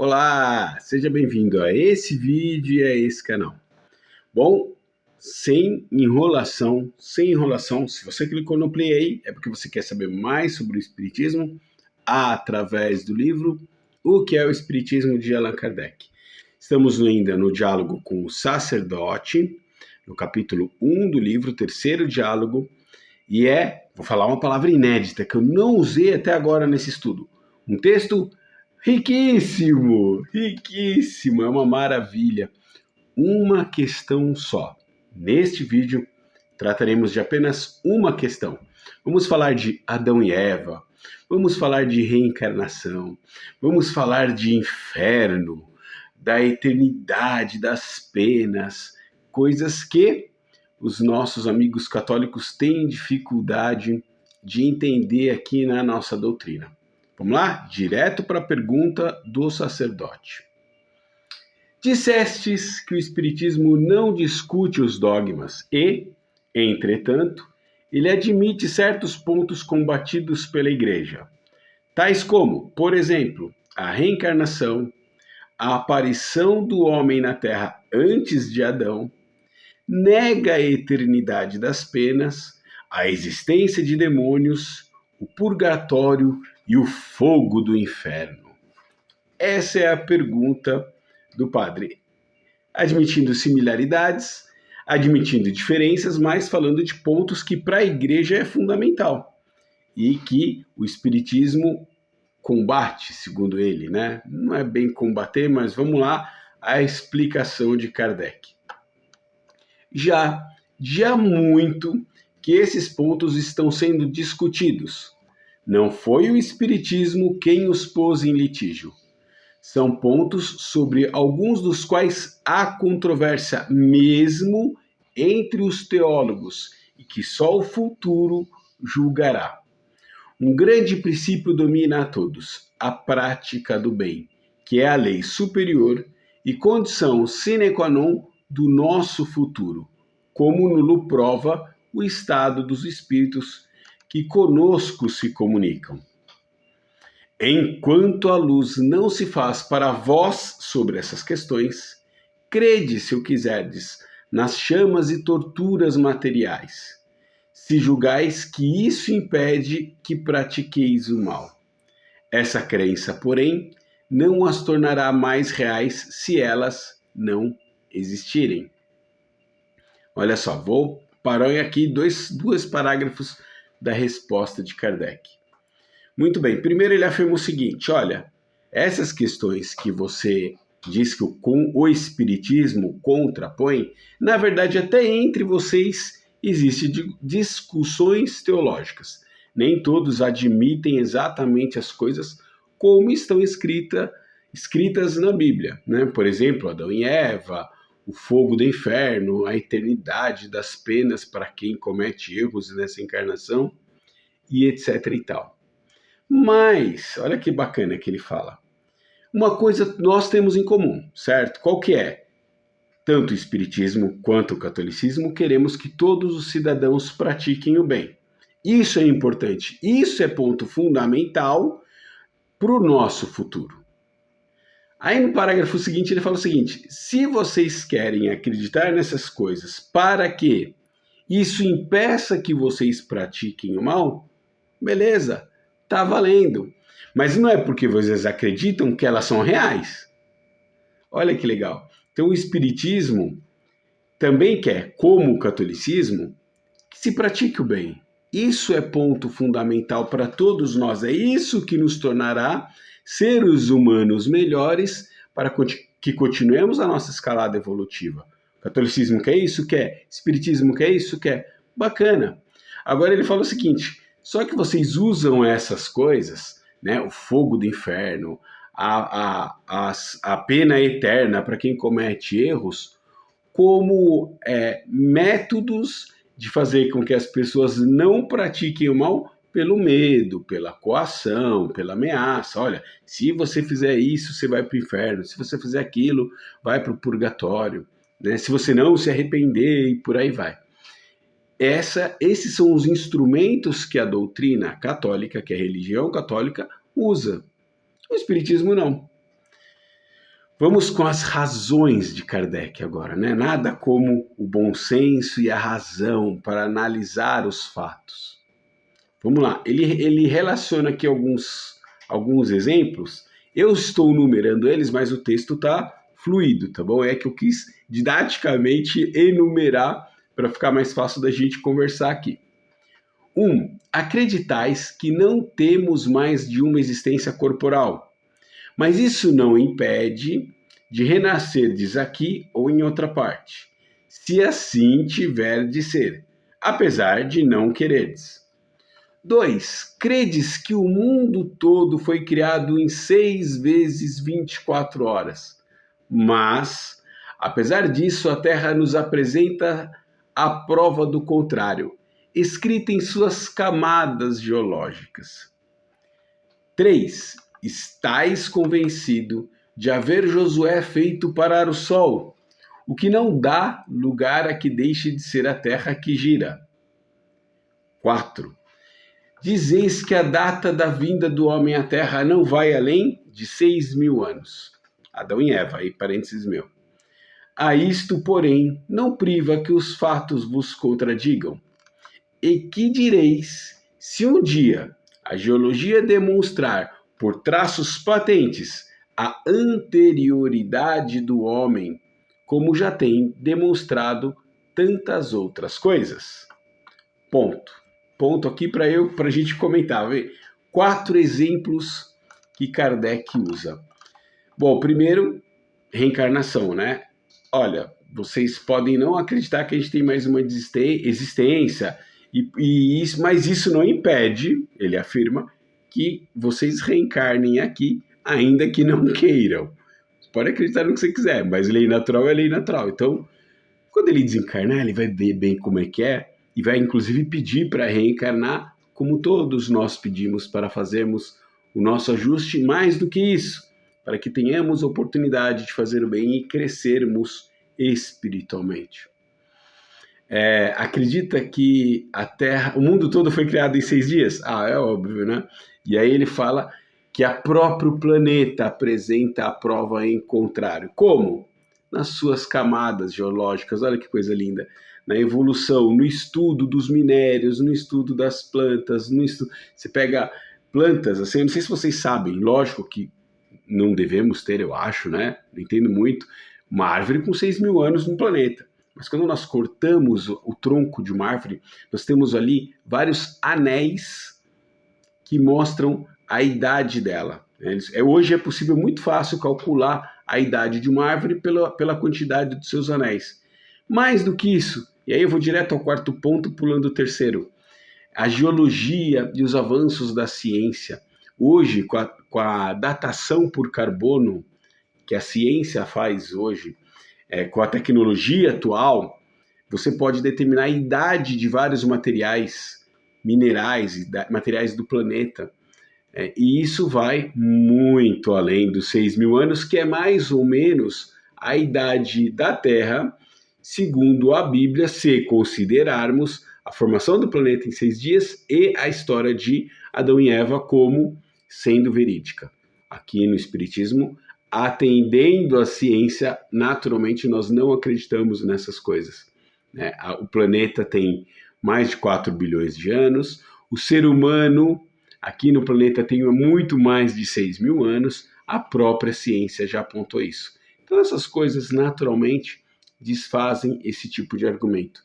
Olá, seja bem-vindo a esse vídeo e a esse canal. Bom, sem enrolação, se você clicou no play aí, é porque você quer saber mais sobre o Espiritismo através do livro O que é o Espiritismo de Allan Kardec. Estamos ainda no diálogo com o sacerdote, no capítulo 1 do livro, terceiro diálogo, e vou falar uma palavra inédita que eu não usei até agora nesse estudo. Um texto riquíssimo, riquíssimo, é uma maravilha. Uma questão só. Neste vídeo, trataremos de apenas uma questão. Vamos falar de Adão e Eva, vamos falar de reencarnação, vamos falar de inferno, da eternidade, das penas, coisas que os nossos amigos católicos têm dificuldade de entender aqui na nossa doutrina. Vamos lá? Direto para a pergunta do sacerdote. Dissestes que o Espiritismo não discute os dogmas e, entretanto, ele admite certos pontos combatidos pela Igreja, tais como, por exemplo, a reencarnação, a aparição do homem na Terra antes de Adão, nega a eternidade das penas, a existência de demônios, o purgatório e o fogo do inferno. Essa é a pergunta do padre, admitindo similaridades, admitindo diferenças, mas falando de pontos que para a igreja é fundamental e que o Espiritismo combate, segundo ele, né? Não é bem combater, mas vamos lá, a explicação de Kardec. Já há muito que esses pontos estão sendo discutidos. Não foi o Espiritismo quem os pôs em litígio. São pontos sobre alguns dos quais há controvérsia mesmo entre os teólogos e que só o futuro julgará. Um grande princípio domina a todos, a prática do bem, que é a lei superior e condição sine qua non do nosso futuro, como nulo prova o estado dos espíritos que conosco se comunicam. Enquanto a luz não se faz para vós sobre essas questões, crede, se o quiserdes, nas chamas e torturas materiais, se julgais que isso impede que pratiqueis o mal. Essa crença, porém, não as tornará mais reais se elas não existirem. Olha só, vou parar aqui dois parágrafos da resposta de Kardec. Muito bem, primeiro ele afirma o seguinte, olha, essas questões que você diz que o Espiritismo contrapõe, na verdade até entre vocês existem discussões teológicas. Nem todos admitem exatamente as coisas como estão escritas na Bíblia, né? Por exemplo, Adão e Eva, o fogo do inferno, a eternidade das penas para quem comete erros nessa encarnação e etc e tal. Mas, olha que bacana que ele fala. Uma coisa nós temos em comum, certo? Qual que é? Tanto o Espiritismo quanto o Catolicismo queremos que todos os cidadãos pratiquem o bem. Isso é importante, isso é ponto fundamental para o nosso futuro. Aí no parágrafo seguinte ele fala o seguinte, se vocês querem acreditar nessas coisas para que isso impeça que vocês pratiquem o mal, beleza, tá valendo. Mas não é porque vocês acreditam que elas são reais. Olha que legal. Então o Espiritismo também quer, como o catolicismo, que se pratique o bem. Isso é ponto fundamental para todos nós. É isso que nos tornará seres humanos melhores para que continuemos a nossa escalada evolutiva. O catolicismo quer isso? Quer. O espiritismo quer isso? Quer. Bacana. Agora ele fala o seguinte, só que vocês usam essas coisas, né, o fogo do inferno, a pena eterna para quem comete erros, como métodos de fazer com que as pessoas não pratiquem o mal pelo medo, pela coação, pela ameaça. Olha, se você fizer isso, você vai para o inferno. Se você fizer aquilo, vai para o purgatório. Né? Se você não se arrepender e por aí vai. Esses são os instrumentos que a doutrina católica, que a religião católica, usa. O Espiritismo não. Vamos com as razões de Kardec agora, né? Nada como o bom senso e a razão para analisar os fatos. Vamos lá, ele relaciona aqui alguns exemplos. Eu estou numerando eles, mas o texto está fluido, tá bom? É que eu quis didaticamente enumerar para ficar mais fácil da gente conversar aqui. 1. Acreditais que não temos mais de uma existência corporal, mas isso não impede de renascerdes aqui ou em outra parte, se assim tiver de ser, apesar de não quereres. 2. Credes que o mundo todo foi criado em 6 vezes 24 horas, mas, apesar disso, a Terra nos apresenta a prova do contrário, escrita em suas camadas geológicas. 3. Estais convencido de haver Josué feito parar o Sol, o que não dá lugar a que deixe de ser a Terra que gira. 4. Dizeis que a data da vinda do homem à Terra não vai além de 6.000 anos. Adão e Eva, aí parênteses meu. A isto, porém, não priva que os fatos vos contradigam. E que direis se um dia a geologia demonstrar por traços patentes a anterioridade do homem, como já tem demonstrado tantas outras coisas? Ponto aqui para a gente comentar. 4 exemplos que Kardec usa. Bom, primeiro, reencarnação, né? Olha, vocês podem não acreditar que a gente tem mais uma existência, mas isso não impede, ele afirma, que vocês reencarnem aqui, ainda que não queiram. Você pode acreditar no que você quiser, mas lei natural é lei natural. Então, quando ele desencarnar, ele vai ver bem como é que é, e vai inclusive pedir para reencarnar, como todos nós pedimos para fazermos o nosso ajuste, mais do que isso, para que tenhamos oportunidade de fazer o bem e crescermos espiritualmente. Acredita que a Terra, o mundo todo foi criado em 6 dias? É óbvio, né? E aí ele fala que o próprio planeta apresenta a prova em contrário. Como? Nas suas camadas geológicas, olha que coisa linda. Na evolução, no estudo dos minérios, no estudo das plantas, você pega plantas, assim, eu não sei se vocês sabem, lógico que não devemos ter, eu acho, né? Não entendo muito, uma árvore com 6.000 anos no planeta. Mas quando nós cortamos o tronco de uma árvore, nós temos ali vários anéis que mostram a idade dela. Hoje é possível muito fácil calcular a idade de uma árvore pela quantidade dos seus anéis. Mais do que isso, e aí eu vou direto ao quarto ponto, pulando o terceiro. A geologia e os avanços da ciência. Hoje, com a datação por carbono que a ciência faz hoje, com a tecnologia atual, você pode determinar a idade de vários materiais, minerais e materiais do planeta. E isso vai muito além dos 6.000 anos, que é mais ou menos a idade da Terra, segundo a Bíblia, se considerarmos a formação do planeta em 6 dias e a história de Adão e Eva como sendo verídica. Aqui no Espiritismo, atendendo à ciência, naturalmente nós não acreditamos nessas coisas. O planeta tem mais de 4 bilhões de anos, o ser humano aqui no planeta tem muito mais de 6.000 anos, a própria ciência já apontou isso. Então essas coisas naturalmente desfazem esse tipo de argumento.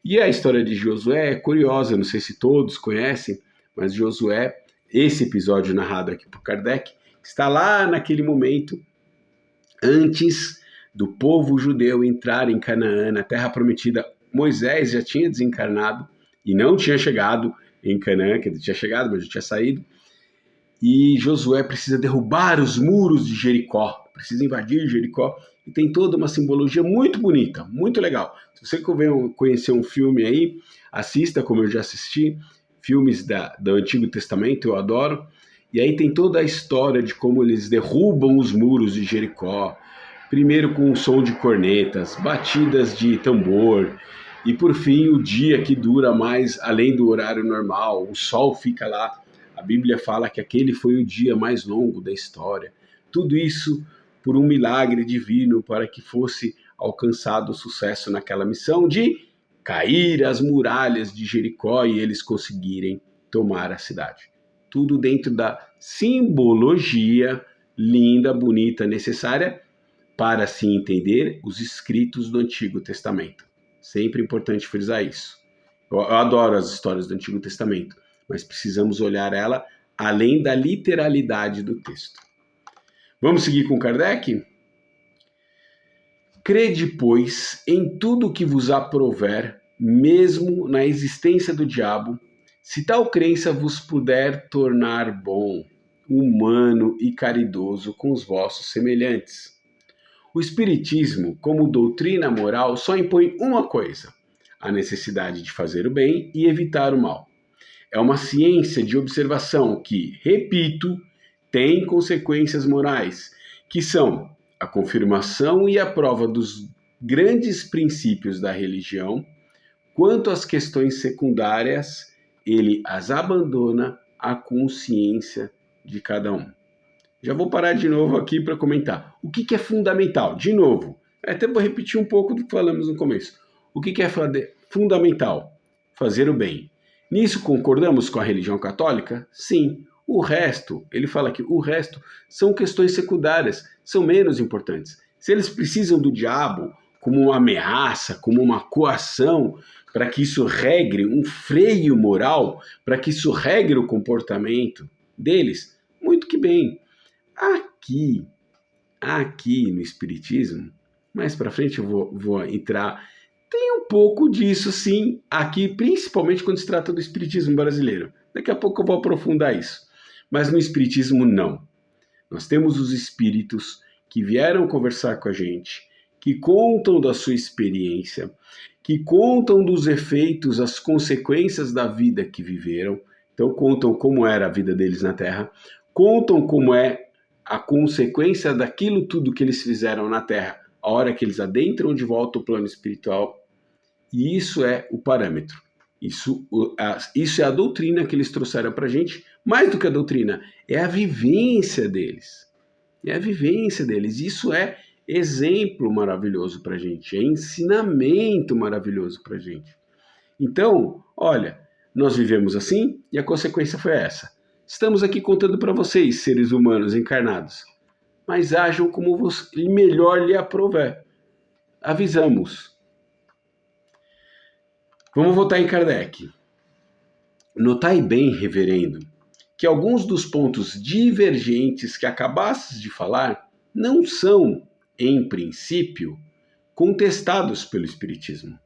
E a história de Josué é curiosa, não sei se todos conhecem, mas Josué, esse episódio narrado aqui por Kardec, está lá naquele momento, antes do povo judeu entrar em Canaã, na terra prometida. Moisés já tinha desencarnado e não tinha chegado em Canaã, que ele tinha chegado, mas já tinha saído. E Josué precisa derrubar os muros de Jericó, precisa invadir Jericó, e tem toda uma simbologia muito bonita, muito legal. Se você conhecer um filme aí, assista, como eu já assisti, filmes do Antigo Testamento, eu adoro. E aí tem toda a história de como eles derrubam os muros de Jericó, primeiro com o som de cornetas, batidas de tambor, e por fim o dia que dura mais além do horário normal, o sol fica lá. A Bíblia fala que aquele foi o dia mais longo da história. Tudo isso por um milagre divino para que fosse alcançado o sucesso naquela missão de cair as muralhas de Jericó e eles conseguirem tomar a cidade. Tudo dentro da simbologia linda, bonita, necessária para se entender os escritos do Antigo Testamento. Sempre importante frisar isso. Eu adoro as histórias do Antigo Testamento, mas precisamos olhar ela além da literalidade do texto. Vamos seguir com Kardec? Crede, pois, em tudo que vos aprover, mesmo na existência do diabo, se tal crença vos puder tornar bom, humano e caridoso com os vossos semelhantes. O Espiritismo, como doutrina moral, só impõe uma coisa: a necessidade de fazer o bem e evitar o mal. É uma ciência de observação que, repito, tem consequências morais, que são a confirmação e a prova dos grandes princípios da religião. Quanto às questões secundárias, ele as abandona à consciência de cada um. Já vou parar de novo aqui para comentar. O que é fundamental? De novo, até vou repetir um pouco do que falamos no começo. O que é fundamental? Fazer o bem. Nisso concordamos com a religião católica? Sim. O resto, ele fala que o resto são questões secundárias, são menos importantes. Se eles precisam do diabo como uma ameaça, como uma coação, para que isso regre um freio moral, para que isso regre o comportamento deles, muito que bem. Aqui no Espiritismo, mais para frente eu vou entrar, tem um pouco disso sim, aqui principalmente quando se trata do Espiritismo brasileiro. Daqui a pouco eu vou aprofundar isso. Mas no Espiritismo não. Nós temos os espíritos que vieram conversar com a gente, que contam da sua experiência, que contam dos efeitos, as consequências da vida que viveram. Então contam como era a vida deles na Terra, contam como é a consequência daquilo tudo que eles fizeram na Terra, a hora que eles adentram de volta o plano espiritual. E isso é o parâmetro. Isso é a doutrina que eles trouxeram para a gente. Mais do que a doutrina, é a vivência deles. É a vivência deles. Isso é exemplo maravilhoso para a gente. É ensinamento maravilhoso para a gente. Então, olha, nós vivemos assim e a consequência foi essa. Estamos aqui contando para vocês, seres humanos encarnados. Mas ajam como melhor lhe aprouver. Avisamos. Vamos voltar em Kardec. Notai bem, reverendo, que alguns dos pontos divergentes que acabastes de falar não são, em princípio, contestados pelo Espiritismo.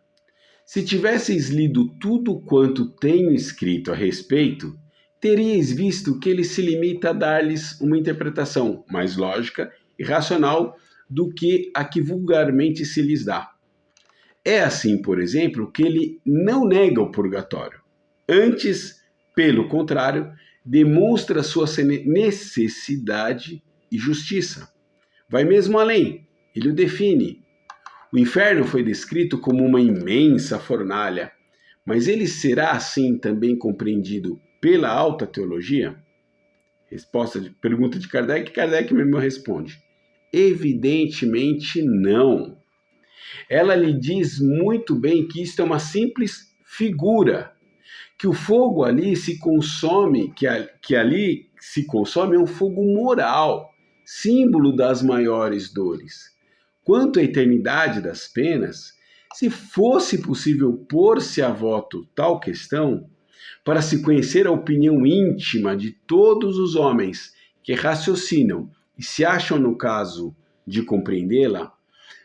Se tivesseis lido tudo quanto tenho escrito a respeito, teríeis visto que ele se limita a dar-lhes uma interpretação mais lógica e racional do que a que vulgarmente se lhes dá. É assim, por exemplo, que ele não nega o purgatório. Antes, pelo contrário, demonstra sua necessidade e justiça. Vai mesmo além, ele o define. O inferno foi descrito como uma imensa fornalha, mas ele será assim também compreendido pela alta teologia? Pergunta de Kardec, Kardec mesmo responde: evidentemente não. Ela lhe diz muito bem que isto é uma simples figura, que o fogo ali se consome, que ali se consome é um fogo moral, símbolo das maiores dores. Quanto à eternidade das penas, se fosse possível pôr-se a voto tal questão, para se conhecer a opinião íntima de todos os homens que raciocinam e se acham no caso de compreendê-la,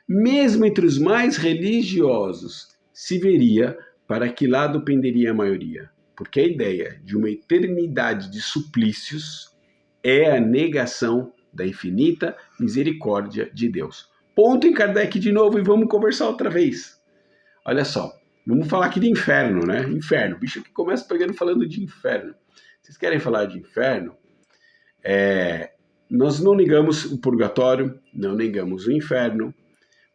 mesmo entre os mais religiosos, se veria para que lado penderia a maioria. Porque a ideia de uma eternidade de suplícios é a negação da infinita misericórdia de Deus. Ponto em Kardec de novo e vamos conversar outra vez. Olha só, vamos falar aqui de inferno, né? Inferno, bicho que começa pegando falando de inferno. Vocês querem falar de inferno? Nós não negamos o purgatório, não negamos o inferno,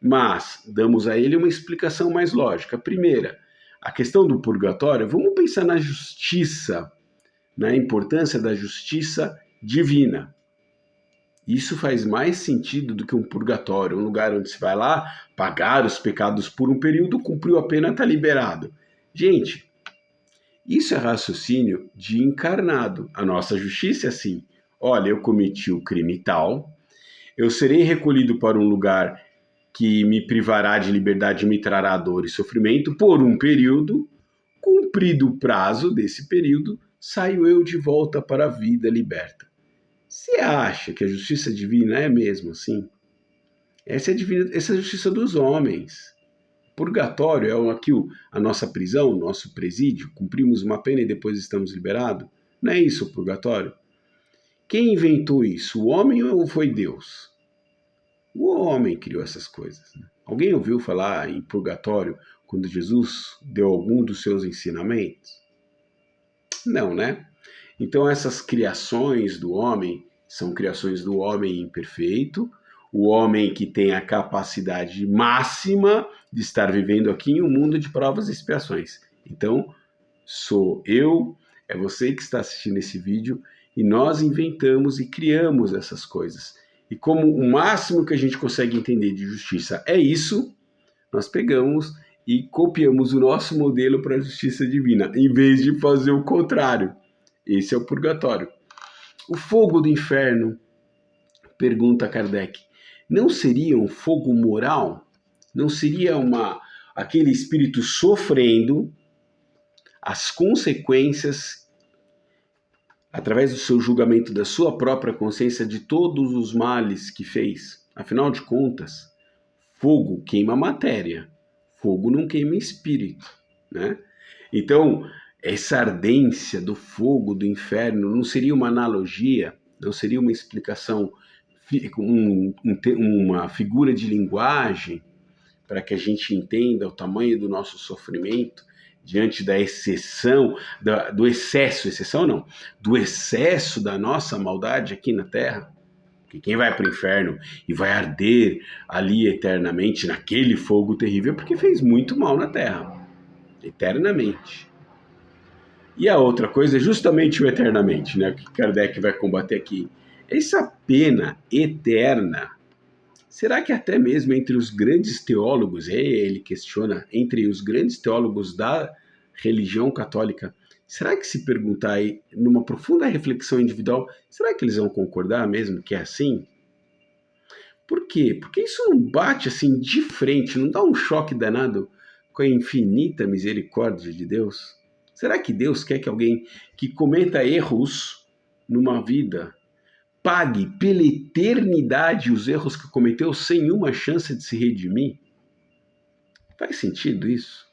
mas damos a ele uma explicação mais lógica. Primeira, a questão do purgatório, vamos pensar na justiça, na importância da justiça divina. Isso faz mais sentido do que um purgatório, um lugar onde se vai lá pagar os pecados por um período, cumpriu a pena, está liberado. Gente, isso é raciocínio de encarnado. A nossa justiça é assim: olha, eu cometi o crime tal, eu serei recolhido para um lugar que me privará de liberdade e me trará dor e sofrimento por um período. Cumprido o prazo desse período, saio eu de volta para a vida liberta. Você acha que a justiça divina é mesmo assim? Essa é a justiça dos homens. Purgatório é aqui a nossa prisão, o nosso presídio, cumprimos uma pena e depois estamos liberados? Não é isso o purgatório? Quem inventou isso, o homem ou foi Deus? O homem criou essas coisas. Né? Alguém ouviu falar em purgatório quando Jesus deu algum dos seus ensinamentos? Não, né? Então essas criações do homem são criações do homem imperfeito, o homem que tem a capacidade máxima de estar vivendo aqui em um mundo de provas e expiações. Então, sou eu, é você que está assistindo esse vídeo, e nós inventamos e criamos essas coisas. E como o máximo que a gente consegue entender de justiça é isso, nós pegamos e copiamos o nosso modelo para a justiça divina, em vez de fazer o contrário. Esse é o purgatório. O fogo do inferno, pergunta Kardec, não seria um fogo moral? Não seria aquele espírito sofrendo as consequências, através do seu julgamento da sua própria consciência, de todos os males que fez? Afinal de contas, fogo queima matéria, fogo não queima espírito, né? Então, essa ardência do fogo do inferno não seria uma analogia, não seria uma explicação, uma figura de linguagem para que a gente entenda o tamanho do nosso sofrimento diante da exceção, do excesso da nossa maldade aqui na Terra? Que quem vai para o inferno e vai arder ali eternamente naquele fogo terrível é porque fez muito mal na Terra, eternamente. E a outra coisa é justamente o eternamente, né? O que Kardec vai combater aqui. Essa pena eterna, será que até mesmo entre os grandes teólogos, ele questiona, entre os grandes teólogos da religião católica, será que se perguntar aí, numa profunda reflexão individual, será que eles vão concordar mesmo que é assim? Por quê? Porque isso não bate assim de frente, não dá um choque danado com a infinita misericórdia de Deus? Será que Deus quer que alguém que cometa erros numa vida pague pela eternidade os erros que cometeu sem uma chance de se redimir? Faz sentido isso?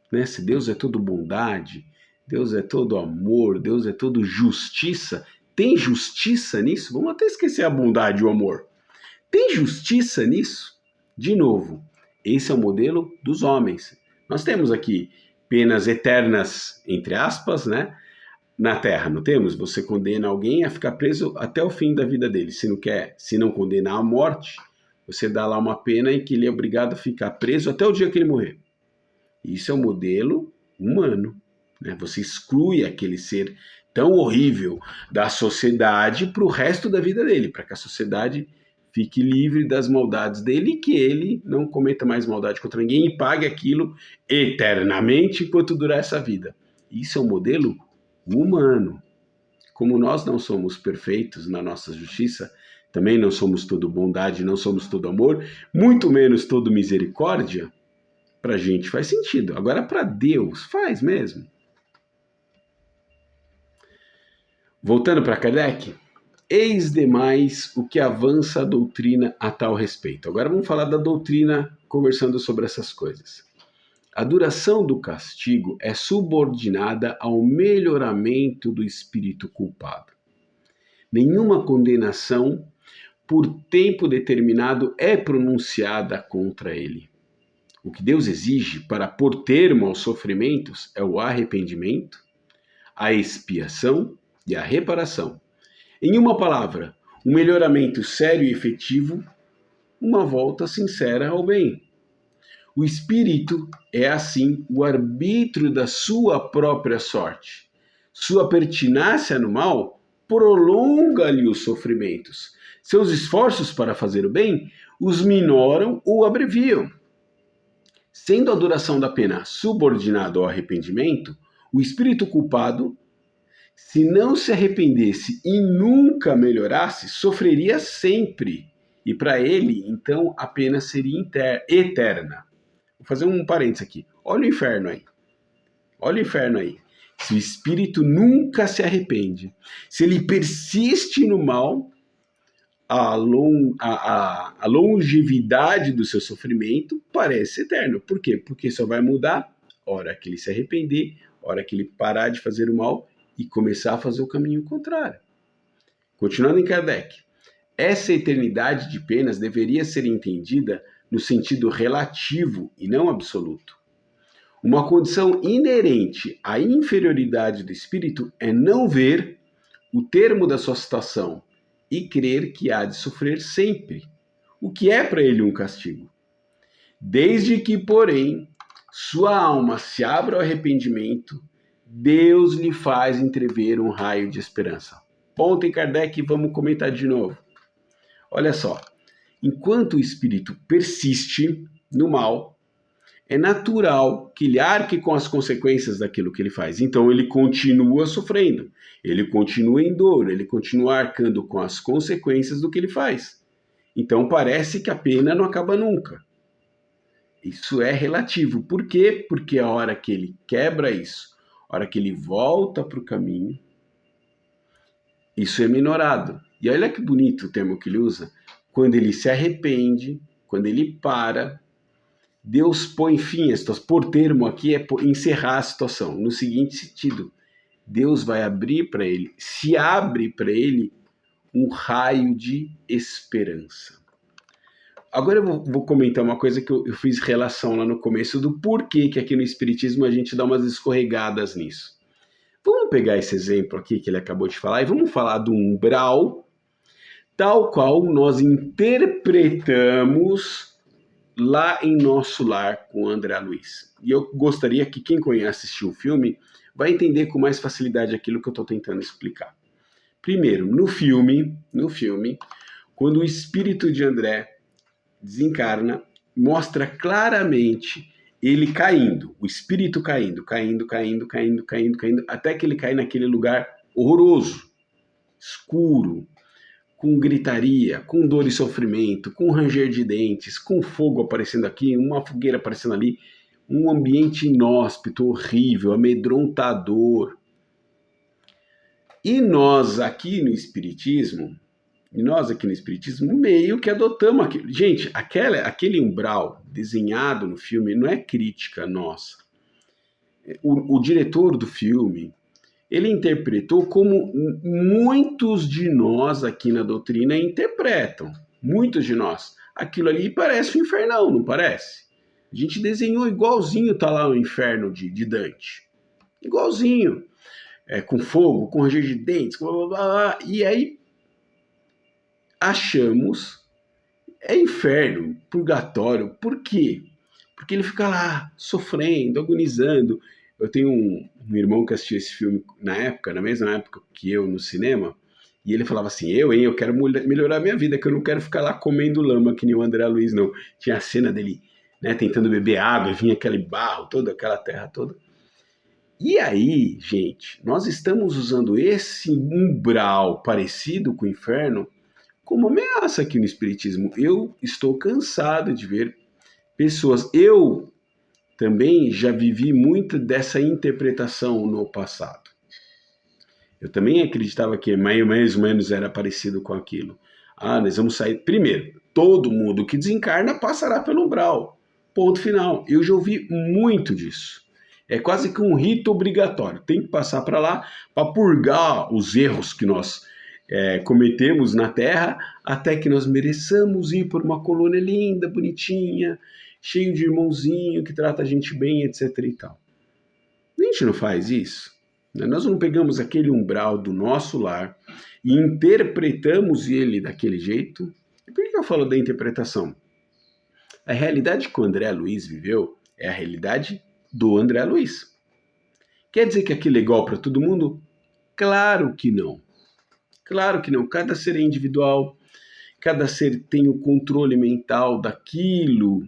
Né? Se Deus é todo bondade, Deus é todo amor, Deus é todo justiça, tem justiça nisso? Vamos até esquecer a bondade e o amor. Tem justiça nisso? De novo, esse é o modelo dos homens. Nós temos aqui penas eternas, entre aspas, né? Na Terra, não temos? Você condena alguém a ficar preso até o fim da vida dele. Se não condenar à morte, você dá lá uma pena em que ele é obrigado a ficar preso até o dia que ele morrer. Isso é um modelo humano, né? Você exclui aquele ser tão horrível da sociedade para o resto da vida dele, para que a sociedade fique livre das maldades dele e que ele não cometa mais maldade contra ninguém e pague aquilo eternamente enquanto durar essa vida. Isso é um modelo humano. Como nós não somos perfeitos na nossa justiça, também não somos todo bondade, não somos todo amor, muito menos todo misericórdia, para a gente faz sentido. Agora, para Deus, faz mesmo. Voltando para Kardec, eis demais o que avança a doutrina a tal respeito. Agora vamos falar da doutrina conversando sobre essas coisas. A duração do castigo é subordinada ao melhoramento do espírito culpado. Nenhuma condenação por tempo determinado é pronunciada contra ele. O que Deus exige para pôr termo aos sofrimentos é o arrependimento, a expiação e a reparação. Em uma palavra, um melhoramento sério e efetivo, uma volta sincera ao bem. O espírito é, assim, o arbítrio da sua própria sorte. Sua pertinácia no mal prolonga-lhe os sofrimentos. Seus esforços para fazer o bem os minoram ou abreviam. Sendo a duração da pena subordinada ao arrependimento, o espírito culpado, se não se arrependesse e nunca melhorasse, sofreria sempre. E para ele, então, a pena seria eterna. Vou fazer um parênteses aqui. Olha o inferno aí. Olha o inferno aí. Se o espírito nunca se arrepende, se ele persiste no mal, a longevidade do seu sofrimento parece eterna. Por quê? Porque só vai mudar a hora que ele se arrepender, a hora que ele parar de fazer o mal e começar a fazer o caminho contrário. Continuando em Kardec. Essa eternidade de penas deveria ser entendida no sentido relativo e não absoluto. Uma condição inerente à inferioridade do espírito é não ver o termo da sua situação e crer que há de sofrer sempre, o que é para ele um castigo. Desde que, porém, sua alma se abra ao arrependimento, Deus lhe faz entrever um raio de esperança. Ponto em Kardec, vamos comentar de novo. Olha só, enquanto o espírito persiste no mal, é natural que ele arque com as consequências daquilo que ele faz. Então ele continua sofrendo, ele continua em dor, ele continua arcando com as consequências do que ele faz. Então parece que a pena não acaba nunca. Isso é relativo. Por quê? Porque a hora que ele quebra isso, a hora que ele volta para o caminho, isso é minorado. E olha que bonito o termo que ele usa. Quando ele se arrepende, quando ele para, Deus põe fim a situação. Por termo aqui é encerrar a situação. No seguinte sentido, Deus vai abrir para ele, se abre para ele um raio de esperança. Agora eu vou comentar uma coisa que eu fiz relação lá no começo do porquê que aqui no Espiritismo a gente dá umas escorregadas nisso. Vamos pegar esse exemplo aqui que ele acabou de falar e vamos falar do umbral, tal qual nós interpretamos lá em Nosso Lar com André Luiz. E eu gostaria que quem assistiu o filme vai entender com mais facilidade aquilo que eu estou tentando explicar. Primeiro, no filme, quando o espírito de André desencarna, mostra claramente ele caindo, o espírito caindo, até que ele cai naquele lugar horroroso, escuro, com gritaria, com dor e sofrimento, com ranger de dentes, com fogo aparecendo aqui, uma fogueira aparecendo ali, um ambiente inóspito, horrível, amedrontador. E nós aqui no Espiritismo, meio que adotamos aquilo. Gente, aquele umbral desenhado no filme não é crítica nossa. O diretor do filme, ele interpretou como muitos de nós aqui na doutrina interpretam. Muitos de nós. Aquilo ali parece um infernão, não parece? A gente desenhou igualzinho, tá lá o inferno de Dante. Igualzinho. Com fogo, com ranger de dentes, blá, blá, blá, e aí achamos, é inferno, purgatório. Por quê? Porque ele fica lá, sofrendo, agonizando. Eu tenho um irmão que assistiu esse filme na mesma época que eu no cinema, e ele falava assim, eu quero melhorar minha vida, que eu não quero ficar lá comendo lama que nem o André Luiz, não. Tinha a cena dele, né, tentando beber água, e vinha aquele barro, toda aquela terra toda. E aí, gente, nós estamos usando esse umbral parecido com o inferno como ameaça aqui no Espiritismo. Eu estou cansado de ver pessoas... Eu também já vivi muito dessa interpretação no passado. Eu também acreditava que mais ou menos era parecido com aquilo. Nós vamos sair... Primeiro, todo mundo que desencarna passará pelo umbral. Ponto final. Eu já ouvi muito disso. É quase que um rito obrigatório. Tem que passar para lá para purgar os erros que nós cometemos na Terra, até que nós mereçamos ir por uma colônia linda, bonitinha, cheio de irmãozinho que trata a gente bem, etc. e tal. A gente não faz isso. Né? Nós não pegamos aquele umbral do nosso lar e interpretamos ele daquele jeito. E por que eu falo da interpretação? A realidade que o André Luiz viveu é a realidade do André Luiz. Quer dizer que aquilo é igual para todo mundo? Claro que não. Claro que não, cada ser é individual, cada ser tem o controle mental daquilo,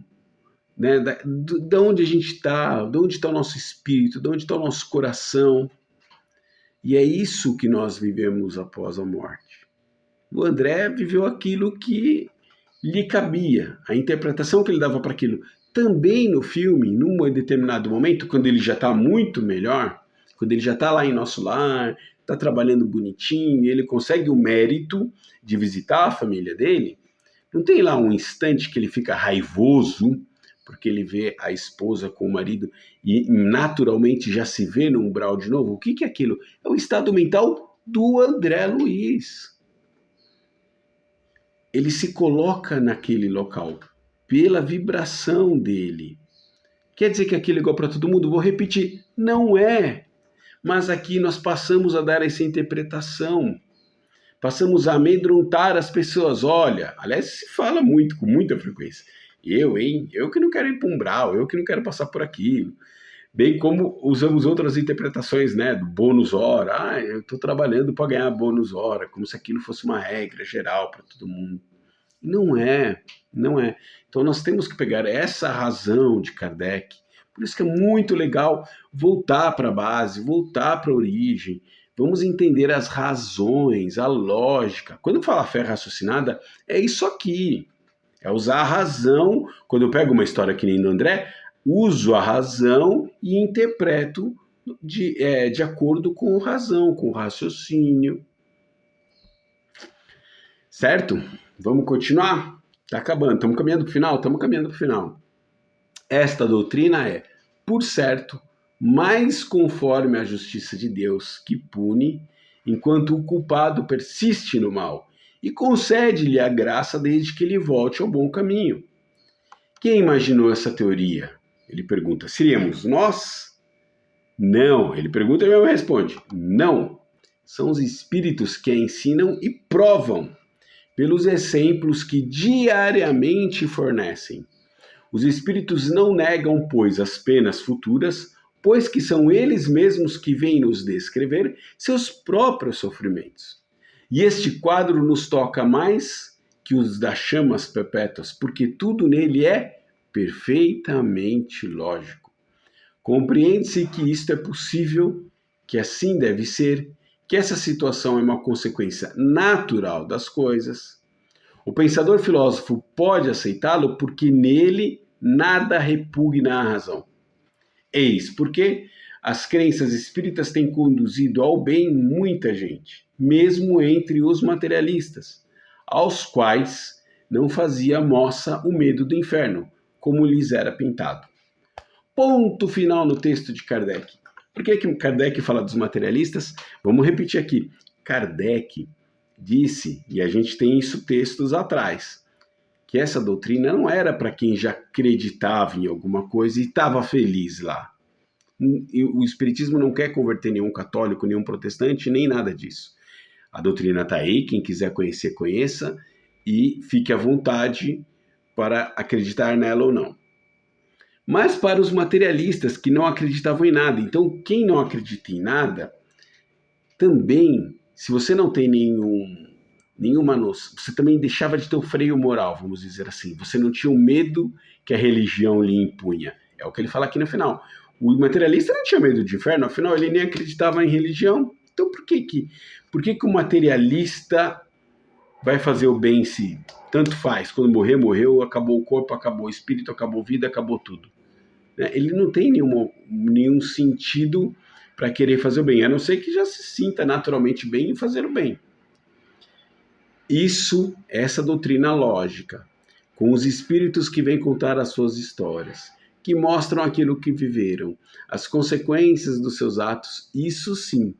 né? Da onde a gente está, de onde está o nosso espírito, de onde está o nosso coração. E é isso que nós vivemos após a morte. O André viveu aquilo que lhe cabia, a interpretação que ele dava para aquilo. Também no filme, num determinado momento, quando ele já está muito melhor, quando ele já está lá em nosso lar, está trabalhando bonitinho, ele consegue o mérito de visitar a família dele, não tem lá um instante que ele fica raivoso, porque ele vê a esposa com o marido e naturalmente já se vê no umbral de novo? O que é aquilo? É o estado mental do André Luiz. Ele se coloca naquele local pela vibração dele. Quer dizer que aquilo é igual para todo mundo? Vou repetir, não é. Mas aqui nós passamos a dar essa interpretação. Passamos a amedrontar as pessoas. Olha, aliás, se fala muito, com muita frequência. Eu que não quero ir para um umbral, eu que não quero passar por aquilo. Bem como usamos outras interpretações, né, do bônus hora. Eu estou trabalhando para ganhar bônus hora, como se aquilo fosse uma regra geral para todo mundo. Não é, não é. Então nós temos que pegar essa razão de Kardec. Por isso que é muito legal voltar para a base, voltar para a origem. Vamos entender as razões, a lógica. Quando fala fé raciocinada, é isso aqui. É usar a razão. Quando eu pego uma história que nem do André, uso a razão e interpreto de acordo com a razão, com o raciocínio. Certo? Vamos continuar? Está acabando. Estamos caminhando para o final? Estamos caminhando para o final. Esta doutrina é, por certo, mais conforme a justiça de Deus, que pune, enquanto o culpado persiste no mal, e concede-lhe a graça desde que ele volte ao bom caminho. Quem imaginou essa teoria? Ele pergunta, seríamos nós? Não. Ele pergunta e mesmo responde, não. São os espíritos que a ensinam e provam, pelos exemplos que diariamente fornecem. Os espíritos não negam, pois, as penas futuras, pois que são eles mesmos que vêm nos descrever seus próprios sofrimentos. E este quadro nos toca mais que os das chamas perpétuas, porque tudo nele é perfeitamente lógico. Compreende-se que isto é possível, que assim deve ser, que essa situação é uma consequência natural das coisas. O pensador filósofo pode aceitá-lo porque nele nada repugna à razão. Eis porque as crenças espíritas têm conduzido ao bem muita gente, mesmo entre os materialistas, aos quais não fazia moça o medo do inferno, como lhes era pintado. Ponto final no texto de Kardec. Por que Kardec fala dos materialistas? Vamos repetir aqui. Kardec disse, e a gente tem isso textos atrás, que essa doutrina não era para quem já acreditava em alguma coisa e estava feliz lá. O Espiritismo não quer converter nenhum católico, nenhum protestante, nem nada disso. A doutrina está aí, quem quiser conhecer, conheça, e fique à vontade para acreditar nela ou não. Mas para os materialistas que não acreditavam em nada, então quem não acredita em nada, também, se você não tem nenhuma noção, você também deixava de ter o freio moral, vamos dizer assim. Você não tinha o medo que a religião lhe impunha. É o que ele fala aqui no final. O materialista não tinha medo de inferno, afinal ele nem acreditava em religião. Então por que o materialista vai fazer o bem se tanto faz? Quando morrer, morreu, acabou o corpo, acabou o espírito, acabou a vida, acabou tudo. Ele não tem nenhum sentido para querer fazer o bem, a não ser que já se sinta naturalmente bem em fazer o bem. Isso, essa doutrina lógica, com os espíritos que vêm contar as suas histórias, que mostram aquilo que viveram, as consequências dos seus atos, isso sim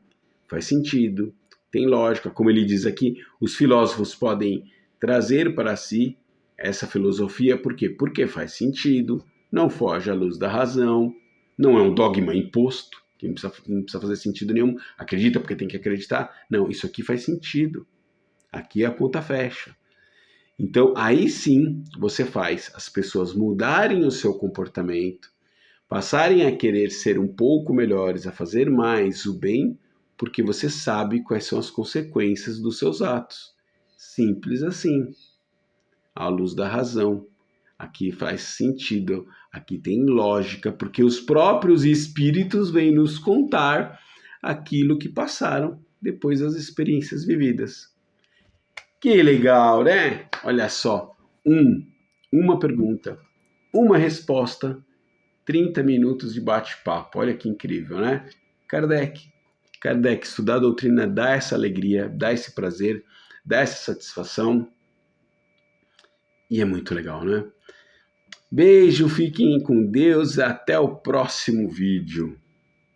faz sentido, tem lógica. Como ele diz aqui, os filósofos podem trazer para si essa filosofia, por quê? Porque faz sentido, não foge à luz da razão, não é um dogma imposto, que não precisa fazer sentido nenhum, acredita porque tem que acreditar. Não, isso aqui faz sentido, aqui a conta fecha. Então, aí sim, você faz as pessoas mudarem o seu comportamento, passarem a querer ser um pouco melhores, a fazer mais o bem, porque você sabe quais são as consequências dos seus atos. Simples assim. À luz da razão. Aqui faz sentido, aqui tem lógica, porque os próprios espíritos vêm nos contar aquilo que passaram depois das experiências vividas. Que legal, né? Olha só, uma pergunta, uma resposta, 30 minutos de bate-papo. Olha que incrível, né? Kardec, estudar a doutrina dá essa alegria, dá esse prazer, dá essa satisfação. E é muito legal, né? Beijo, fiquem com Deus, até o próximo vídeo.